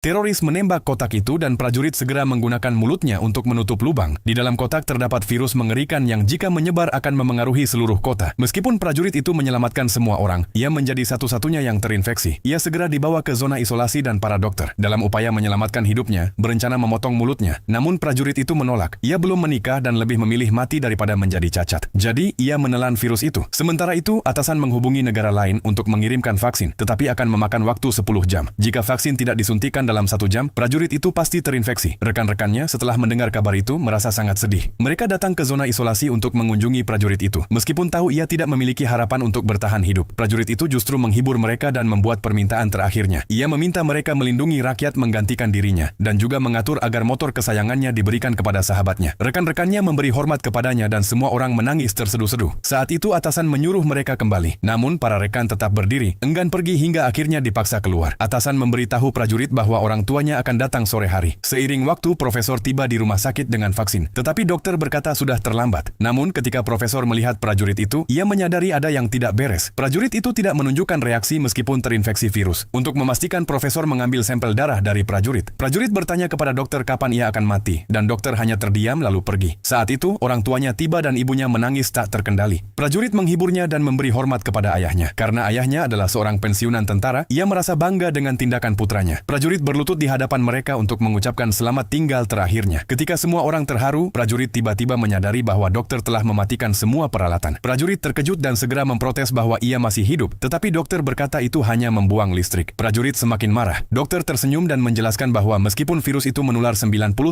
Teroris menembak kotak itu dan prajurit segera menggunakan mulutnya untuk menutup lubang. Di dalam kotak terdapat virus mengerikan yang jika menyebar akan memengaruhi seluruh kota. Meskipun prajurit itu menyelamatkan semua orang, ia menjadi satu-satunya yang terinfeksi. Ia segera dibawa ke zona isolasi dan para dokter, dalam upaya menyelamatkan hidupnya, berencana memotong mulutnya. Namun prajurit itu menolak. Ia belum menikah dan lebih memilih mati daripada menjadi cacat. Jadi, ia menelan virus itu. Sementara itu, atasan menghubungi negara lain untuk mengirimkan vaksin, tetapi akan memakan waktu 10 jam. Jika vaksin tidak disuntikan dalam 1 jam, prajurit itu pasti terinfeksi. Rekan-rekannya setelah mendengar kabar itu merasa sangat sedih. Mereka datang ke zona isolasi untuk mengunjungi prajurit itu. Meskipun tahu ia tidak memiliki harapan untuk bertahan hidup, prajurit itu justru menghibur mereka dan membuat permintaan terakhirnya. Ia meminta mereka melindungi rakyat menggantikan dirinya, dan juga mengatur agar motor kesayangannya diberikan kepada sahabatnya. Rekan-rekannya memberi hormat kepadanya dan semua orang menangis terseduh-seduh. Saat itu atasan menyuruh mereka kembali. Namun para rekan tetap berdiri, enggan pergi hingga akhirnya dipaksa keluar. Atasan memberitahu prajurit bahwa orang tuanya akan datang sore hari. Seiring waktu, profesor tiba di rumah sakit dengan vaksin. Tetapi dokter berkata sudah terlambat. Namun ketika profesor melihat prajurit itu, ia menyadari ada yang tidak beres. Prajurit itu tidak menunjukkan reaksi meskipun terinfeksi virus. Untuk memastikan, profesor mengambil sampel darah dari prajurit. Prajurit bertanya kepada dokter kapan ia akan mati, dan dokter hanya terdiam lalu pergi. Saat itu, orang tuanya tiba dan ibunya menangis tak terkendali. Prajurit menghiburnya dan memberi hormat kepada ayahnya. Karena ayahnya adalah seorang pensiunan tentara, ia merasa bangga dengan tindakan putranya. Prajurit berlutut di hadapan mereka untuk mengucapkan selamat tinggal terakhirnya. Ketika semua orang terharu, prajurit tiba-tiba menyadari bahwa dokter telah mematikan semua peralatan. Prajurit terkejut dan segera memprotes bahwa ia masih hidup, tetapi dokter berkata itu hanya membuang listrik. Prajurit semakin marah. Dokter tersenyum dan menjelaskan bahwa meskipun virus itu menular 99%,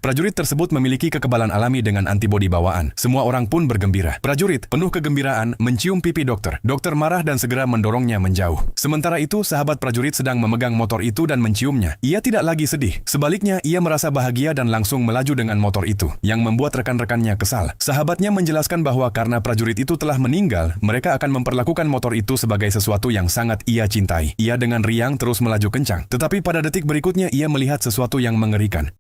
prajurit tersebut memiliki kekebalan alami dengan antibodi bawaan. Semua orang pun bergembira. Prajurit, penuh kegembiraan, mencium pipi dokter. Dokter marah dan segera mendorongnya menjauh. Sementara itu, sahabat prajurit sedang memegang motor itu dan menciumnya. Ia tidak lagi sedih. Sebaliknya, ia merasa bahagia dan langsung melaju dengan motor itu, yang membuat rekan-rekannya kesal. Sahabatnya menjelaskan bahwa karena prajurit itu telah meninggal, mereka akan memperlakukan motor itu sebagai sesuatu yang sangat ia cintai. Ia dengan riang terus melaju kencang. Tetapi pada detik berikutnya, ia melihat sesuatu yang mengerikan.